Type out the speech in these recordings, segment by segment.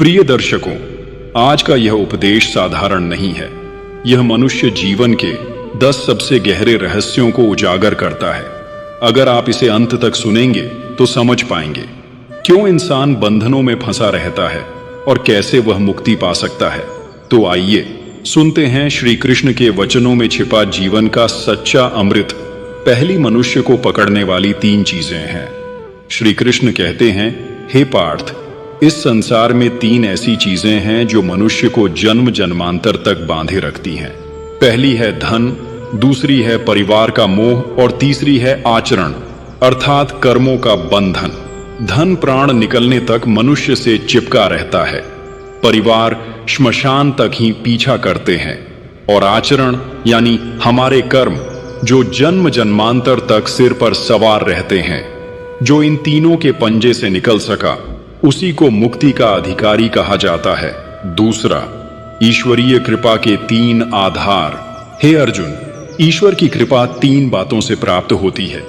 प्रिय दर्शकों, आज का यह उपदेश साधारण नहीं है। यह मनुष्य जीवन के 10 सबसे गहरे रहस्यों को उजागर करता है। अगर आप इसे अंत तक सुनेंगे तो समझ पाएंगे क्यों इंसान बंधनों में फंसा रहता है और कैसे वह मुक्ति पा सकता है। तो आइए सुनते हैं श्री कृष्ण के वचनों में छिपा जीवन का सच्चा अमृत। पहली मनुष्य को पकड़ने वाली 3 चीजें हैं। श्री कृष्ण कहते हैं, हे पार्थ, इस संसार में 3 ऐसी चीजें हैं जो मनुष्य को जन्म जन्मांतर तक बांधे रखती हैं। पहली है धन, दूसरी है परिवार का मोह और तीसरी है आचरण अर्थात कर्मों का बंधन। धन प्राण निकलने तक मनुष्य से चिपका रहता है, परिवार श्मशान तक ही पीछा करते हैं और आचरण यानी हमारे कर्म जो जन्म जन्मांतर तक सिर पर सवार रहते हैं। जो इन तीनों के पंजे से निकल सका उसी को मुक्ति का अधिकारी कहा जाता है। दूसरा, ईश्वरीय कृपा के 3 आधार। हे अर्जुन, ईश्वर की कृपा 3 बातों से प्राप्त होती है।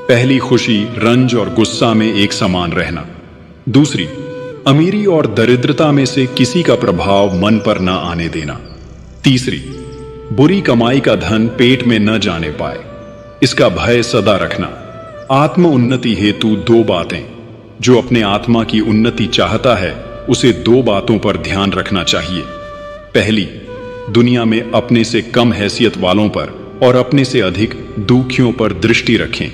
पहली, खुशी रंज और गुस्सा में एक समान रहना। दूसरी, अमीरी और दरिद्रता में से किसी का प्रभाव मन पर न आने देना। तीसरी, बुरी कमाई का धन पेट में न जाने पाए, इसका भय सदा रखना। आत्म उन्नति हेतु 2 बातें। जो अपने आत्मा की उन्नति चाहता है उसे 2 बातों पर ध्यान रखना चाहिए। पहली, दुनिया में अपने से कम हैसियत वालों पर और अपने से अधिक दुखियों पर दृष्टि रखें।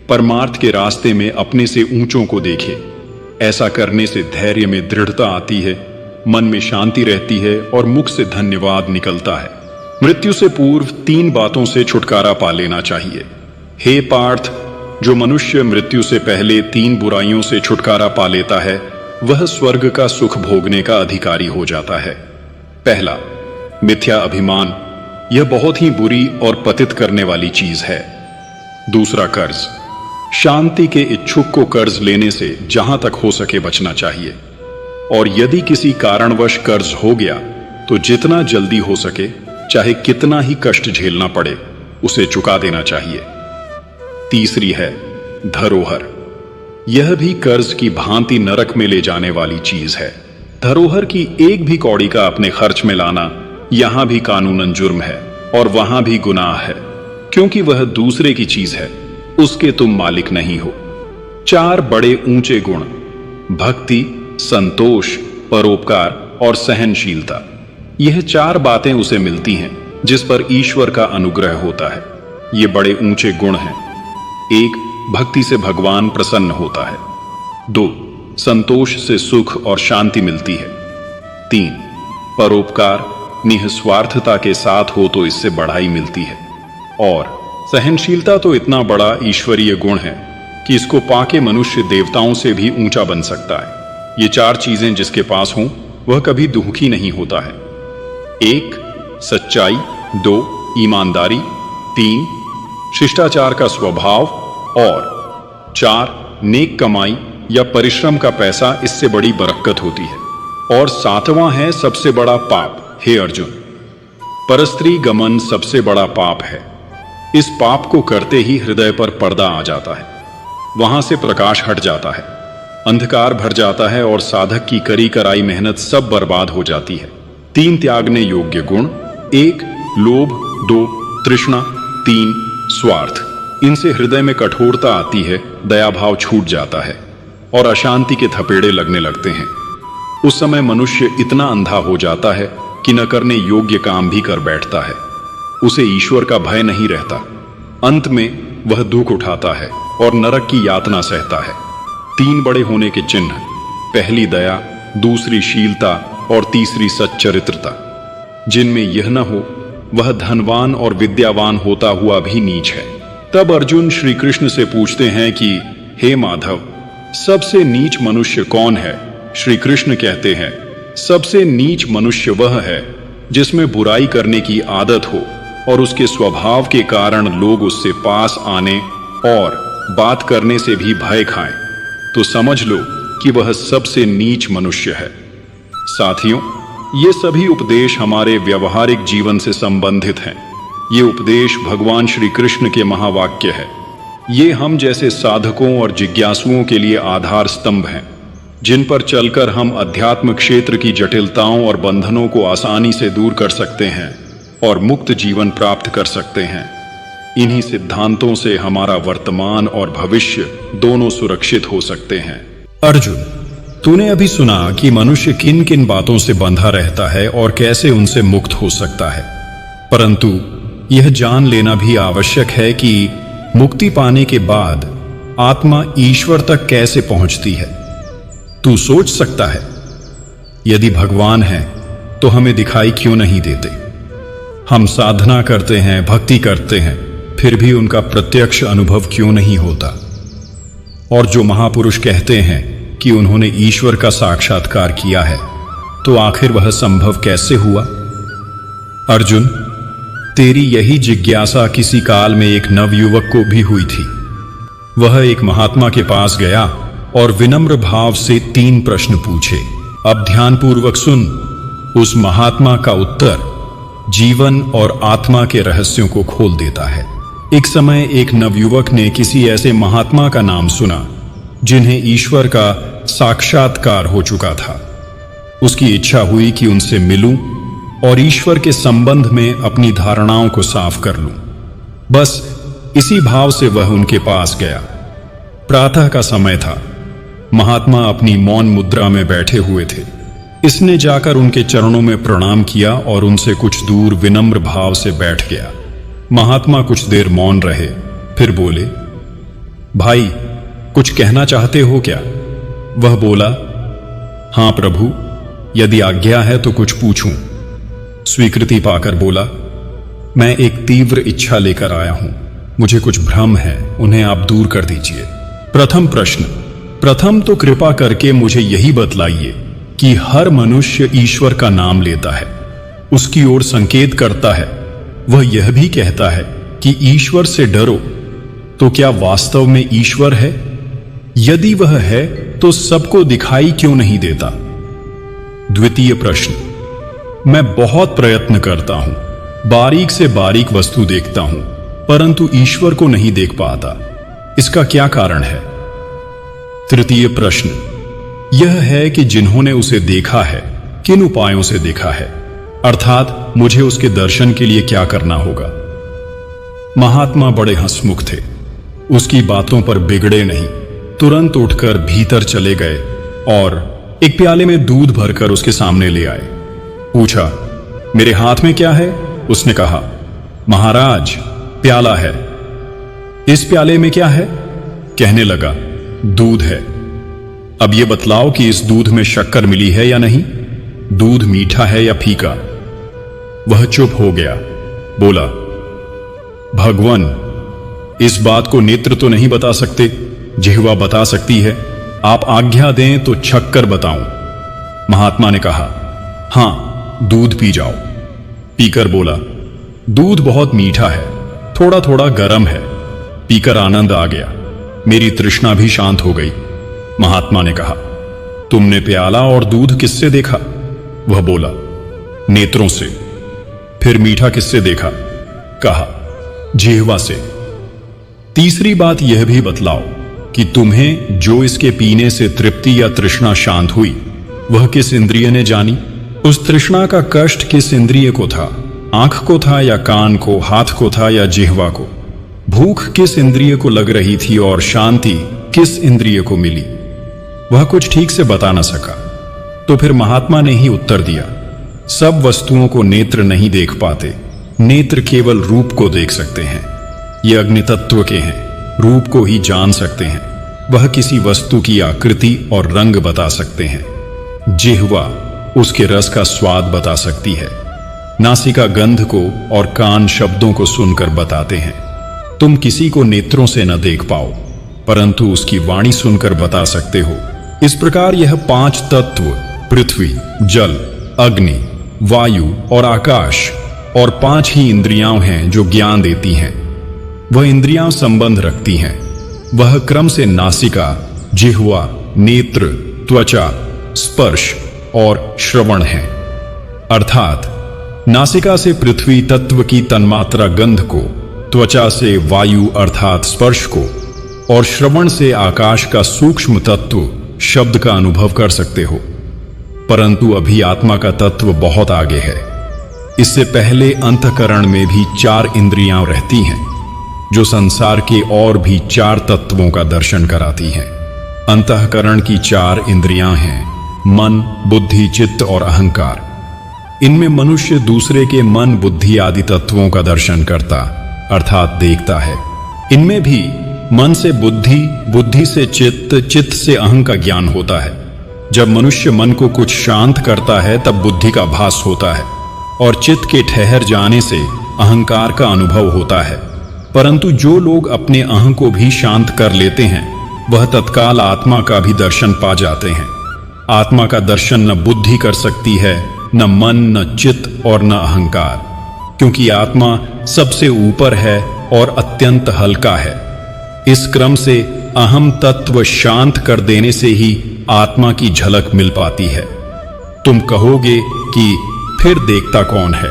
परमार्थ के रास्ते में अपने से ऊंचों को देखें। ऐसा करने से धैर्य में दृढ़ता आती है, मन में शांति रहती है और मुख से धन्यवाद निकलता है। मृत्यु से पूर्व 3 बातों से छुटकारा पा लेना चाहिए। हे पार्थ, जो मनुष्य मृत्यु से पहले 3 बुराइयों से छुटकारा पा लेता है वह स्वर्ग का सुख भोगने का अधिकारी हो जाता है। पहला, मिथ्या अभिमान। यह बहुत ही बुरी और पतित करने वाली चीज है। दूसरा, कर्ज। शांति के इच्छुक को कर्ज लेने से जहां तक हो सके बचना चाहिए और यदि किसी कारणवश कर्ज हो गया तो जितना जल्दी हो सके, चाहे कितना ही कष्ट झेलना पड़े, उसे चुका देना चाहिए। तीसरी है धरोहर। यह भी कर्ज की भांति नरक में ले जाने वाली चीज है। धरोहर की एक भी कौड़ी का अपने खर्च में लाना यहां भी कानूनन जुर्म है और वहां भी गुनाह है, क्योंकि वह दूसरे की चीज है, उसके तुम मालिक नहीं हो। 4 बड़े ऊंचे गुण, भक्ति, संतोष, परोपकार और सहनशीलता। यह 4 बातें उसे मिलती हैं जिस पर ईश्वर का अनुग्रह होता है। ये बड़े ऊंचे गुण हैं। 1, भक्ति से भगवान प्रसन्न होता है। 2, संतोष से सुख और शांति मिलती है। 3, परोपकार निस्वार्थता के साथ हो तो इससे बढ़ाई मिलती है। और सहनशीलता तो इतना बड़ा ईश्वरीय गुण है कि इसको पाके मनुष्य देवताओं से भी ऊंचा बन सकता है। ये 4 चीजें जिसके पास हों वह कभी दुखी नहीं होता है। 1, सच्चाई। 2, ईमानदारी। 3, शिष्टाचार का स्वभाव और 4, नेक कमाई या परिश्रम का पैसा, इससे बड़ी बरकत होती है। और 7वां है सबसे बड़ा पाप। हे अर्जुन, परस्त्री गमन सबसे बड़ा पाप है। इस पाप को करते ही हृदय पर पर्दा आ जाता है, वहां से प्रकाश हट जाता है, अंधकार भर जाता है और साधक की करी कराई मेहनत सब बर्बाद हो जाती है। 3 त्यागने योग्य गुण। 1, लोभ। 2, तृष्णा। 3, स्वार्थ। इनसे हृदय में कठोरता आती है, दया भाव छूट जाता है और अशांति के थपेड़े लगने लगते हैं। उस समय मनुष्य इतना अंधा हो जाता है कि न करने योग्य काम भी कर बैठता है। उसे ईश्वर का भय नहीं रहता। अंत में वह दुख उठाता है और नरक की यातना सहता है। 3 बड़े होने के चिन्ह, पहली दया, दूसरी शीलता और तीसरी सच्चरित्रता। जिनमें यह न हो वह धनवान और विद्यावान होता हुआ भी नीच है। तब अर्जुन श्री कृष्ण से पूछते हैं कि हे माधव, सबसे नीच मनुष्य कौन है? श्री कृष्ण कहते हैं, सबसे नीच मनुष्य वह है जिसमें बुराई करने की आदत हो और उसके स्वभाव के कारण लोग उससे पास आने और बात करने से भी भय खाएं, तो समझ लो कि वह सबसे नीच मनुष्य है। साथियों, ये सभी उपदेश हमारे व्यवहारिक जीवन से संबंधित हैं। ये उपदेश भगवान श्री कृष्ण के महावाक्य है। ये हम जैसे साधकों और जिज्ञासुओं के लिए आधार स्तंभ हैं। जिन पर चलकर हम अध्यात्म क्षेत्र की जटिलताओं और बंधनों को आसानी से दूर कर सकते हैं और मुक्त जीवन प्राप्त कर सकते हैं। इन्हीं सिद्धांतों से हमारा वर्तमान और भविष्य दोनों सुरक्षित हो सकते हैं। अर्जुन, तूने अभी सुना कि मनुष्य किन किन बातों से बंधा रहता है और कैसे उनसे मुक्त हो सकता है, परंतु यह जान लेना भी आवश्यक है कि मुक्ति पाने के बाद आत्मा ईश्वर तक कैसे पहुंचती है। तू सोच सकता है, यदि भगवान है तो हमें दिखाई क्यों नहीं देते? हम साधना करते हैं, भक्ति करते हैं, फिर भी उनका प्रत्यक्ष अनुभव क्यों नहीं होता? और जो महापुरुष कहते हैं कि उन्होंने ईश्वर का साक्षात्कार किया है, तो आखिर वह संभव कैसे हुआ? अर्जुन, तेरी यही जिज्ञासा किसी काल में एक नवयुवक को भी हुई थी। वह एक महात्मा के पास गया और विनम्र भाव से 3 प्रश्न पूछे। अब ध्यानपूर्वक सुन। उस महात्मा का उत्तर जीवन और आत्मा के रहस्यों को खोल देता है। एक समय एक नवयुवक ने किसी ऐसे महात्मा का नाम सुना जिन्हें ईश्वर का साक्षात्कार हो चुका था। उसकी इच्छा हुई कि उनसे मिलूं और ईश्वर के संबंध में अपनी धारणाओं को साफ कर लूं। बस इसी भाव से वह उनके पास गया। प्रातः का समय था। महात्मा अपनी मौन मुद्रा में बैठे हुए थे। इसने जाकर उनके चरणों में प्रणाम किया और उनसे कुछ दूर विनम्र भाव से बैठ गया। महात्मा कुछ देर मौन रहे, फिर बोले, भाई, कुछ कहना चाहते हो क्या? वह बोला, हां प्रभु, यदि आज्ञा है तो कुछ पूछूं। स्वीकृति पाकर बोला, मैं एक तीव्र इच्छा लेकर आया हूं। मुझे कुछ भ्रम है, उन्हें आप दूर कर दीजिए। प्रथम प्रश्न। प्रथम तो कृपा करके मुझे यही बतलाइए कि हर मनुष्य ईश्वर का नाम लेता है, उसकी ओर संकेत करता है, वह यह भी कहता है कि ईश्वर से डरो, तो क्या वास्तव में ईश्वर है? यदि वह है तो सबको दिखाई क्यों नहीं देता? द्वितीय प्रश्न। मैं बहुत प्रयत्न करता हूं, बारीक से बारीक वस्तु देखता हूं, परंतु ईश्वर को नहीं देख पाता। इसका क्या कारण है? तृतीय प्रश्न। यह है कि जिन्होंने उसे देखा है, किन उपायों से देखा है, अर्थात मुझे उसके दर्शन के लिए क्या करना होगा? महात्मा बड़े हंसमुख थे। उसकी बातों पर बिगड़े नहीं, तुरंत उठकर भीतर चले गए और एक प्याले में दूध भरकर उसके सामने ले आए। पूछा, मेरे हाथ में क्या है? उसने कहा, महाराज, प्याला है। इस प्याले में क्या है? कहने लगा, दूध है। अब यह बतलाओ कि इस दूध में शक्कर मिली है या नहीं? दूध मीठा है या फीका? वह चुप हो गया। बोला, भगवान, इस बात को नेत्र तो नहीं बता सकते, जिह्वा बता सकती है। आप आज्ञा दें तो छक्कर बताऊं। महात्मा ने कहा, हां, दूध पी जाओ। पीकर बोला, दूध बहुत मीठा है, थोड़ा थोड़ा गर्म है। पीकर आनंद आ गया, मेरी तृष्णा भी शांत हो गई। महात्मा ने कहा, तुमने प्याला और दूध किससे देखा? वह बोला, नेत्रों से। फिर मीठा किससे देखा? कहा, जिह्वा से। तीसरी बात यह भी बतलाओ कि तुम्हें जो इसके पीने से तृप्ति या तृष्णा शांत हुई, वह किस इंद्रिय ने जानी? उस तृष्णा का कष्ट किस इंद्रिय को था? आंख को था या कान को, हाथ को था या जिह्वा को? भूख किस इंद्रिय को लग रही थी और शांति किस इंद्रिय को मिली? वह कुछ ठीक से बता न सका। तो फिर महात्मा ने ही उत्तर दिया, सब वस्तुओं को नेत्र नहीं देख पाते, नेत्र केवल रूप को देख सकते हैं। ये अग्नि तत्व के हैं, रूप को ही जान सकते हैं। वह किसी वस्तु की आकृति और रंग बता सकते हैं। जिह्वा उसके रस का स्वाद बता सकती है। नासिका गंध को और कान शब्दों को सुनकर बताते हैं। तुम किसी को नेत्रों से न देख पाओ, परंतु उसकी वाणी सुनकर बता सकते हो। इस प्रकार यह 5 तत्व, पृथ्वी, जल, अग्नि, वायु और आकाश, और 5 ही इंद्रियां हैं जो ज्ञान देती हैं। वह इंद्रियां संबंध रखती हैं। वह क्रम से नासिका, जिह्वा, नेत्र, त्वचा, स्पर्श और श्रवण है। अर्थात नासिका से पृथ्वी तत्व की तन्मात्रा गंध को, त्वचा से वायु अर्थात स्पर्श को, और श्रवण से आकाश का सूक्ष्म तत्व शब्द का अनुभव कर सकते हो, परंतु अभी आत्मा का तत्व बहुत आगे है। इससे पहले अंतःकरण में भी 4 इंद्रियां रहती हैं, जो संसार के और भी 4 तत्वों का दर्शन कराती हैं। अंतःकरण की 4 इंद्रियां हैं मन, बुद्धि, चित्त और अहंकार। इनमें मनुष्य दूसरे के मन, बुद्धि आदि तत्वों का दर्शन करता अर्थात देखता है। इनमें भी मन से बुद्धि, बुद्धि से चित्त, चित्त से अहं का ज्ञान होता है। जब मनुष्य मन को कुछ शांत करता है तब बुद्धि का भास होता है और चित्त के ठहर जाने से अहंकार का अनुभव होता है। परंतु जो लोग अपने अहं को भी शांत कर लेते हैं वह तत्काल आत्मा का भी दर्शन पा जाते हैं। आत्मा का दर्शन न बुद्धि कर सकती है, न मन, न चित्त और न अहंकार, क्योंकि आत्मा सबसे ऊपर है और अत्यंत हल्का है। इस क्रम से अहम तत्व शांत कर देने से ही आत्मा की झलक मिल पाती है। तुम कहोगे कि फिर देखता कौन है?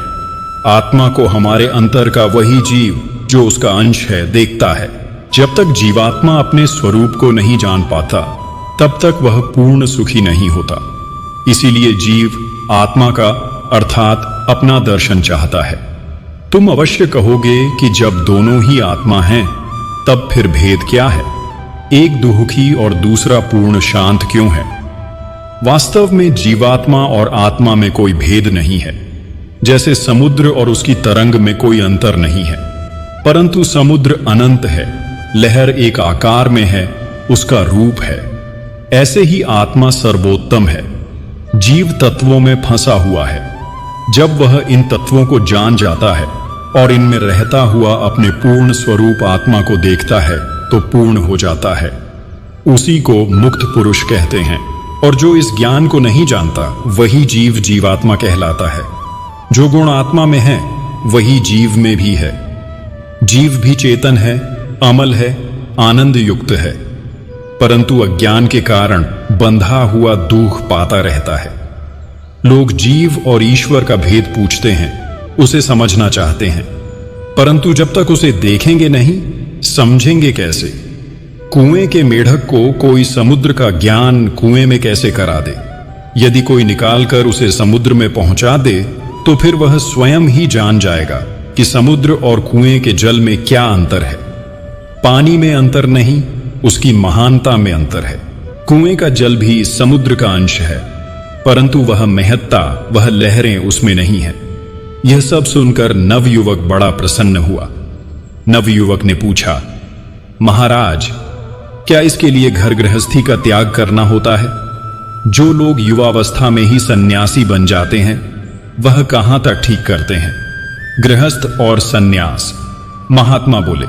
आत्मा को हमारे अंतर का वही जीव जो उसका अंश है देखता है। जब तक जीवात्मा अपने स्वरूप को नहीं जान पाता तब तक वह पूर्ण सुखी नहीं होता। इसीलिए जीव आत्मा का अर्थात अपना दर्शन चाहता है। तुम अवश्य कहोगे कि जब दोनों ही आत्मा हैं तब फिर भेद क्या है? एक दुखी और दूसरा पूर्ण शांत क्यों है? वास्तव में जीवात्मा और आत्मा में कोई भेद नहीं है। जैसे समुद्र और उसकी तरंग में कोई अंतर नहीं है, परंतु समुद्र अनंत है, लहर एक आकार में है, उसका रूप है। ऐसे ही आत्मा सर्वोत्तम है, जीव तत्वों में फंसा हुआ है। जब वह इन तत्वों को जान जाता है और इनमें रहता हुआ अपने पूर्ण स्वरूप आत्मा को देखता है तो पूर्ण हो जाता है। उसी को मुक्त पुरुष कहते हैं। और जो इस ज्ञान को नहीं जानता वही जीव जीवात्मा कहलाता है। जो गुण आत्मा में है वही जीव में भी है। जीव भी चेतन है, अमल है, आनंद युक्त है, परंतु अज्ञान के कारण बंधा हुआ दुख पाता रहता है। लोग जीव और ईश्वर का भेद पूछते हैं, उसे समझना चाहते हैं, परंतु जब तक उसे देखेंगे नहीं समझेंगे कैसे? कुएं के मेढक को कोई समुद्र का ज्ञान कुएं में कैसे करा दे? यदि कोई निकालकर उसे समुद्र में पहुंचा दे तो फिर वह स्वयं ही जान जाएगा कि समुद्र और कुएं के जल में क्या अंतर है। पानी में अंतर नहीं, उसकी महानता में अंतर है। कुएं का जल भी समुद्र का अंश है, परंतु वह महत्ता, वह लहरें उसमें नहीं है। यह सब सुनकर नवयुवक बड़ा प्रसन्न हुआ। नवयुवक ने पूछा, महाराज, क्या इसके लिए घर गृहस्थी का त्याग करना होता है? जो लोग युवावस्था में ही सन्यासी बन जाते हैं वह कहां तक ठीक करते हैं? गृहस्थ और सन्यास। महात्मा बोले,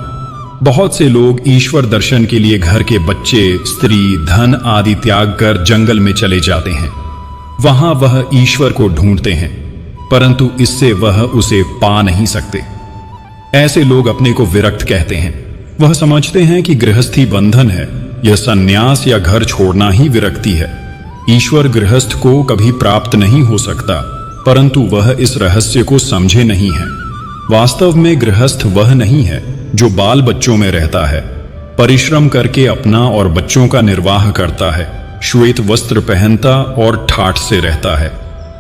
बहुत से लोग ईश्वर दर्शन के लिए घर के बच्चे, स्त्री, धन आदि त्याग कर जंगल में चले जाते हैं। वहां वह ईश्वर को ढूंढते हैं, परंतु इससे वह उसे पा नहीं सकते। ऐसे लोग अपने को विरक्त कहते हैं। वह समझते हैं कि गृहस्थी बंधन है, यह सन्यास या घर छोड़ना ही विरक्ति है। ईश्वर गृहस्थ को कभी प्राप्त नहीं हो सकता, परंतु वह इस रहस्य को समझे नहीं है। वास्तव में गृहस्थ वह नहीं है जो बाल बच्चों में रहता है, परिश्रम करके अपना और बच्चों का निर्वाह करता है, श्वेत वस्त्र पहनता और ठाठ से रहता है।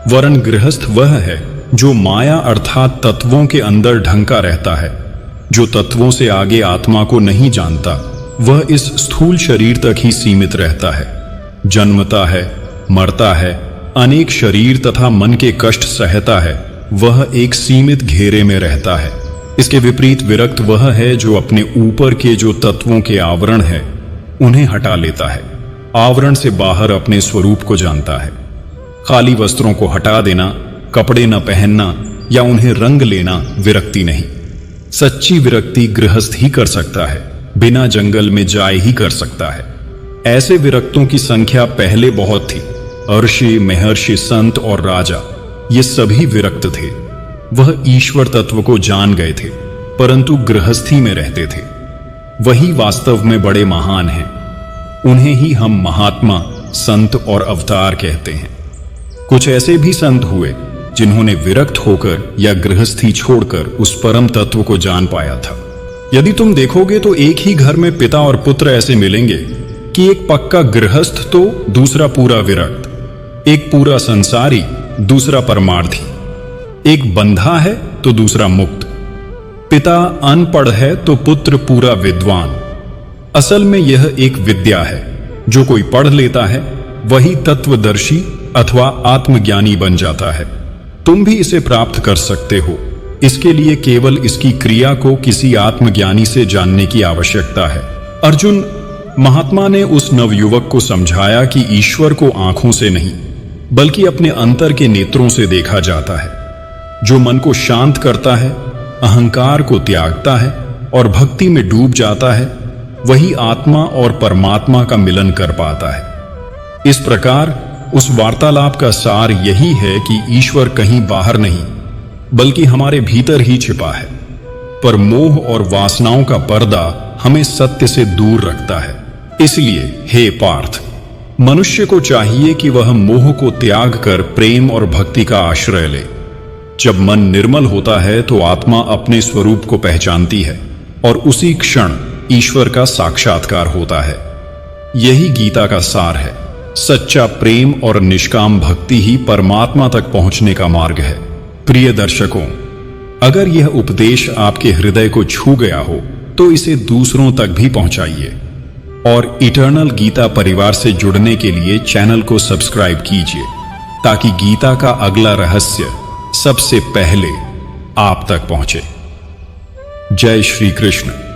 वरन गृहस्थ वह है जो माया अर्थात तत्वों के अंदर ढंका रहता है, जो तत्वों से आगे आत्मा को नहीं जानता। वह इस स्थूल शरीर तक ही सीमित रहता है, जन्मता है, मरता है, अनेक शरीर तथा मन के कष्ट सहता है। वह एक सीमित घेरे में रहता है। इसके विपरीत विरक्त वह है जो अपने ऊपर के जो तत्वों के आवरण है उन्हें हटा लेता है, आवरण से बाहर अपने स्वरूप को जानता है। खाली वस्त्रों को हटा देना, कपड़े न पहनना या उन्हें रंग लेना विरक्ति नहीं। सच्ची विरक्ति गृहस्थ ही कर सकता है, बिना जंगल में जाए ही कर सकता है। ऐसे विरक्तों की संख्या पहले बहुत थी। अर्षि, महर्षि, संत और राजा ये सभी विरक्त थे। वह ईश्वर तत्व को जान गए थे, परंतु गृहस्थी में रहते थे। वही वास्तव में बड़े महान हैं। उन्हें ही हम महात्मा, संत और अवतार कहते हैं। कुछ ऐसे भी संत हुए जिन्होंने विरक्त होकर या गृहस्थी छोड़कर उस परम तत्व को जान पाया था। यदि तुम देखोगे तो एक ही घर में पिता और पुत्र ऐसे मिलेंगे कि एक पक्का गृहस्थ तो दूसरा पूरा विरक्त, एक पूरा संसारी दूसरा परमार्थी, एक बंधा है तो दूसरा मुक्त, पिता अनपढ़ है तो पुत्र पूरा विद्वान। असल में यह एक विद्या है, जो कोई पढ़ लेता है वही तत्वदर्शी अथवा आत्मज्ञानी बन जाता है। तुम भी इसे प्राप्त कर सकते हो। इसके लिए केवल इसकी क्रिया को किसी आत्मज्ञानी से जानने की आवश्यकता है। अर्जुन, महात्मा ने उस नवयुवक को समझाया कि ईश्वर को आंखों से नहीं बल्कि अपने अंतर के नेत्रों से देखा जाता है। जो मन को शांत करता है, अहंकार को त्यागता है और भक्ति में डूब जाता है, वही आत्मा और परमात्मा का मिलन कर पाता है। इस प्रकार उस वार्तालाप का सार यही है कि ईश्वर कहीं बाहर नहीं बल्कि हमारे भीतर ही छिपा है, पर मोह और वासनाओं का पर्दा हमें सत्य से दूर रखता है। इसलिए हे पार्थ, मनुष्य को चाहिए कि वह मोह को त्याग कर प्रेम और भक्ति का आश्रय ले। जब मन निर्मल होता है तो आत्मा अपने स्वरूप को पहचानती है और उसी क्षण ईश्वर का साक्षात्कार होता है। यही गीता का सार है। सच्चा प्रेम और निष्काम भक्ति ही परमात्मा तक पहुंचने का मार्ग है। प्रिय दर्शकों, अगर यह उपदेश आपके हृदय को छू गया हो तो इसे दूसरों तक भी पहुंचाइए और इटर्नल गीता परिवार से जुड़ने के लिए चैनल को सब्सक्राइब कीजिए, ताकि गीता का अगला रहस्य सबसे पहले आप तक पहुंचे। जय श्री कृष्ण।